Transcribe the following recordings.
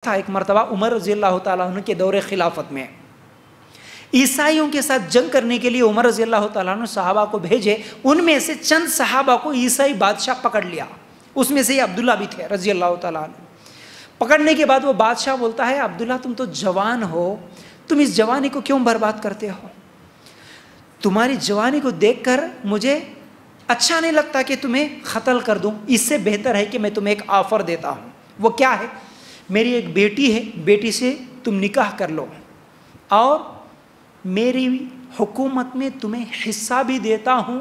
था एक मरतबा उमर रज़ी अल्लाह ताला अन्हु के दौरे खिलाफत में ईसाइयों के साथ जंग करने के लिए उमर रज़ी अल्लाह ताला अन्हु सहाबा को भेजे। उनमें से चंद सहाबा को ईसाई बादशाह पकड़ लिया, उसमें से अब्दुल्ला भी थे रज़ी अल्लाह ताला अन्हु। पकड़ने के बाद वो बादशाह बोलता है, अब्दुल्ला तुम तो जवान हो, तुम इस जवानी को क्यों बर्बाद करते हो? तुम्हारी जवानी को देखकर मुझे अच्छा नहीं लगता कि तुम्हें कत्ल कर दूं। इससे बेहतर है कि मैं तुम्हें एक ऑफर देता हूं। वो क्या है? मेरी एक बेटी है, बेटी से तुम निकाह कर लो और मेरी हुकूमत में तुम्हें हिस्सा भी देता हूं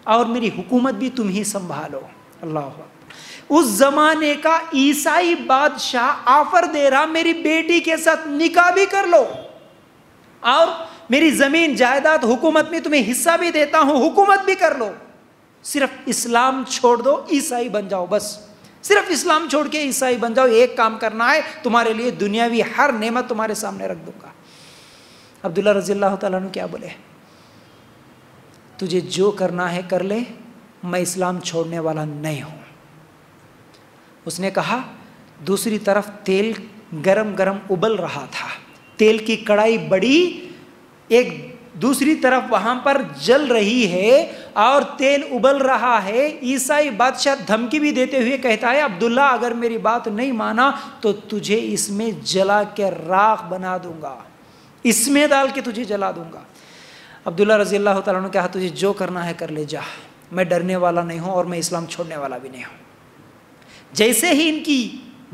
और मेरी हुकूमत भी तुम ही संभालो। अल्लाह अकबर। उस जमाने का ईसाई बादशाह ऑफर दे रहा, मेरी बेटी के साथ निकाह भी कर लो और मेरी जमीन जायदाद हुकूमत में तुम्हें हिस्सा भी देता हूं, हुकूमत भी कर लो, सिर्फ इस्लाम छोड़ दो, ईसाई बन जाओ। बस सिर्फ इस्लाम छोड़ के ईसाई बन जाओ, एक काम करना है, तुम्हारे लिए दुनियावी हर नेमत तुम्हारे सामने रख दूंगा। अब्दुल्ला रज़ी अल्लाह ताला अन्हु क्या बोले? तुझे जो करना है कर ले, मैं इस्लाम छोड़ने वाला नहीं हूं। उसने कहा। दूसरी तरफ तेल गरम गरम उबल रहा था, तेल की कढ़ाई बड़ी, एक दूसरी तरफ वहां पर जल रही है और तेल उबल रहा है। ईसाई बादशाह धमकी भी देते हुए कहता है, अब्दुल्ला अगर मेरी बात नहीं माना तो तुझे इसमें जला के राख बना दूंगा, इसमें डाल के तुझे जला दूंगा। अब्दुल्ला रज़ी अल्लाह ताला ने कहा, तुझे जो करना है कर ले जा, मैं डरने वाला नहीं हूं और मैं इस्लाम छोड़ने वाला भी नहीं हूं। जैसे ही इनकी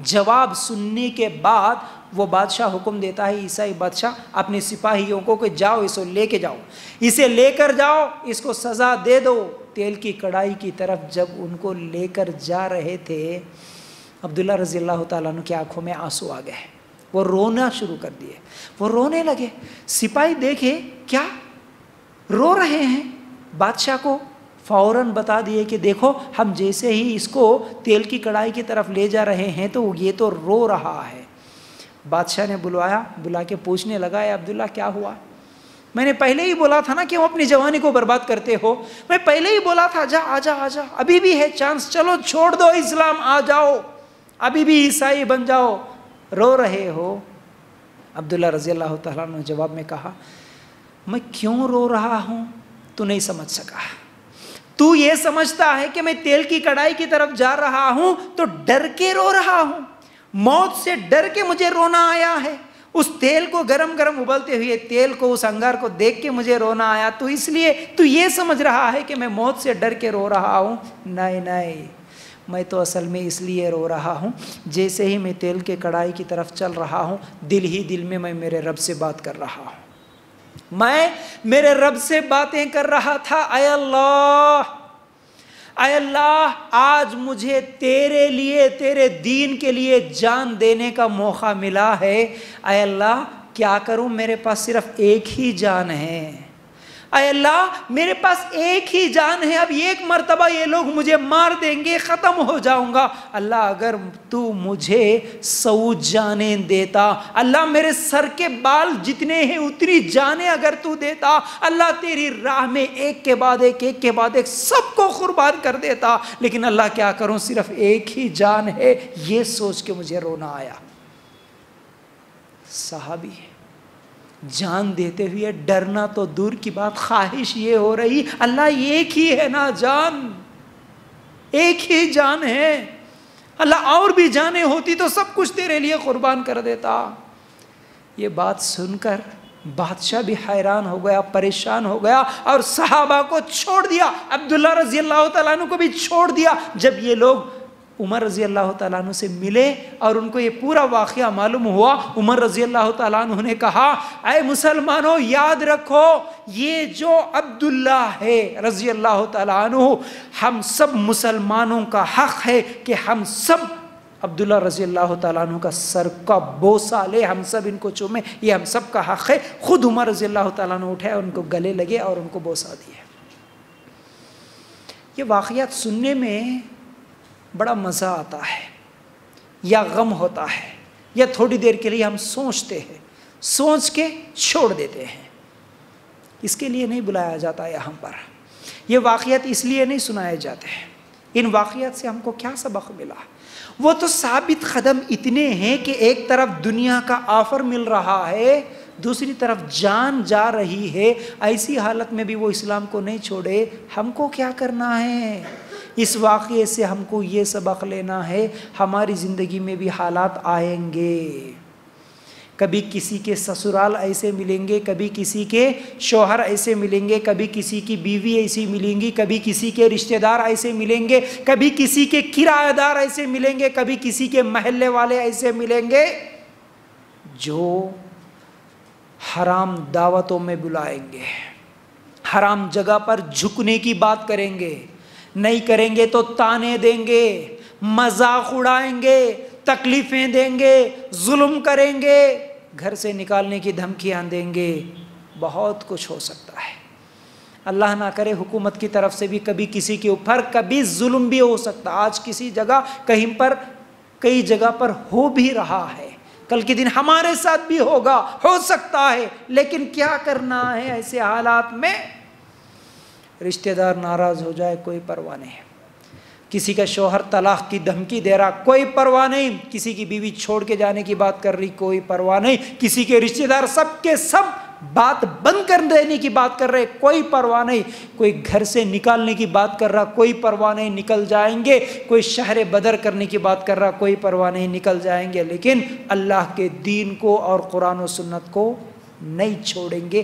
जवाब सुनने के बाद वो बादशाह हुक्म देता है, ईसाई बादशाह अपने सिपाहियों को कि जाओ इसको लेके जाओ, इसे लेकर जाओ, इसको सज़ा दे दो। तेल की कढ़ाई की तरफ जब उनको लेकर जा रहे थे, अब्दुल्ला रज़ी अल्लाह ताला अन्हु की आंखों में आंसू आ गए, वो रोना शुरू कर दिए, वो रोने लगे। सिपाही देखे क्या रो रहे हैं, बादशाह को फ़ौरन बता दिए कि देखो हम जैसे ही इसको तेल की कढ़ाई की तरफ ले जा रहे हैं तो ये तो रो रहा है। बादशाह ने बुला के पूछने लगा, अब्दुल्ला क्या हुआ? मैंने पहले ही बोला था ना कि वो अपनी जवानी को बर्बाद करते हो, मैं पहले ही बोला था, जा आजा आजा, अभी भी है चांस, चलो छोड़ दो इस्लाम, आ जाओ, अभी भी ईसाई बन जाओ, रो रहे हो। अब्दुल्ला रज़ी अल्लाह ताला ने जवाब में कहा, मैं क्यों रो रहा हूँ तू नहीं समझ सका। तू ये समझता है कि मैं तेल की कढ़ाई की तरफ जा रहा हूँ तो डर के रो रहा हूँ, मौत से डर के मुझे रोना आया है। उस तेल को गरम गरम उबलते हुए तेल को, उस अंगार को देख के मुझे रोना आया, तो इसलिए तू ये समझ रहा है कि मैं मौत से डर के रो रहा हूँ। नहीं नहीं, मैं तो असल में इसलिए रो रहा हूँ, जैसे ही मैं तेल के कढ़ाई की तरफ चल रहा हूँ, दिल ही दिल में मैं मेरे रब से बात कर रहा हूँ, मैं मेरे रब से बातें कर रहा था। अय अल्लाह, आज मुझे तेरे लिए, तेरे दीन के लिए जान देने का मौका मिला है। अय अल्लाह, क्या करूं, मेरे पास सिर्फ एक ही जान है। अय अल्लाह, मेरे पास एक ही जान है, अब एक मर्तबा ये लोग मुझे मार देंगे, ख़त्म हो जाऊंगा। अल्लाह, अगर तू मुझे 100 जाने देता, अल्लाह मेरे सर के बाल जितने हैं उतनी जाने अगर तू देता, अल्लाह तेरी राह में एक के बाद एक सबको कुर्बान कर देता, लेकिन अल्लाह क्या करूं, सिर्फ एक ही जान है, ये सोच के मुझे रोना आया। सहाबी जान देते हुए डरना तो दूर की बात, ख्वाहिश ये हो रही, अल्लाह एक ही है ना जान, एक ही जान है, अल्लाह और भी जाने होती तो सब कुछ तेरे लिए कुर्बान कर देता। ये बात सुनकर बादशाह भी हैरान हो गया, परेशान हो गया और सहाबा को छोड़ दिया, अब्दुल्ला रज़ी अल्लाह ताला अन्हु को भी छोड़ दिया। जब ये लोग उमर रज़ी अल्लाह ताला अन्हु से मिले और उनको ये पूरा वाक़या मालूम हुआ, उमर रज़ी अल्लाह ताला अन्हु ने कहा, ऐ मुसलमानों, याद रखो ये जो अब्दुल्ला है रज़ी अल्लाह ताला अन्हु, हम सब मुसलमानों का हक़ है कि हम सब अब्दुल्ला रज़ी अल्लाह ताला अन्हु का सर का बोसा ले, हम सब इनको चूमे, ये हम सब का हक़ है। खुद उमर रज़ी अल्लाह ताला अन्हु उठे, उनको गले लगे और उनको बोसा दिए। ये वाक़यात सुनने में बड़ा मज़ा आता है या गम होता है, या थोड़ी देर के लिए हम सोचते हैं, सोच के छोड़ देते हैं। इसके लिए नहीं बुलाया जाता यहाँ पर, ये वाक़यात इसलिए नहीं सुनाए जाते हैं। इन वाक़यात से हमको क्या सबक मिला? वो तो साबित कदम इतने हैं कि एक तरफ दुनिया का ऑफर मिल रहा है, दूसरी तरफ जान जा रही है। ऐसी हालत में भी वो इस्लाम को नहीं छोड़े। हमको क्या करना है? इस वाक़ये से हमको ये सबक लेना है, हमारी ज़िंदगी में भी हालात आएंगे। कभी किसी के ससुराल ऐसे मिलेंगे, कभी किसी के शौहर ऐसे मिलेंगे, कभी किसी की बीवी ऐसी मिलेंगी, कभी किसी के रिश्तेदार ऐसे मिलेंगे, कभी किसी के किराएदार ऐसे मिलेंगे, कभी किसी के महल्ले वाले ऐसे मिलेंगे जो हराम दावतों में बुलाएंगे, हराम जगह पर झुकने की बात करेंगे, नहीं करेंगे तो ताने देंगे, मजाक उड़ाएंगे, तकलीफें देंगे, जुल्म करेंगे, घर से निकालने की धमकियां देंगे। बहुत कुछ हो सकता है। अल्लाह ना करे हुकूमत की तरफ से भी कभी किसी के ऊपर कभी जुल्म भी हो सकता। आज किसी जगह कहीं पर, कई जगह पर हो भी रहा है, कल के दिन हमारे साथ भी होगा, हो सकता है। लेकिन क्या करना है ऐसे हालात में? रिश्तेदार नाराज हो जाए कोई परवाह नहीं, किसी का शौहर तलाक की धमकी दे रहा कोई परवाह नहीं, किसी की बीवी छोड़ के जाने की बात कर रही कोई परवाह नहीं, किसी के रिश्तेदार सबके सब बात बंद कर देने की बात कर रहे कोई परवाह नहीं, कोई घर से निकालने की बात कर रहा कोई परवाह नहीं, निकल जाएंगे, कोई शहर बदर करने की बात कर रहा कोई परवाह नहीं, निकल जाएंगे। लेकिन अल्लाह के दीन को और कुरान और सुन्नत को नहीं छोड़ेंगे।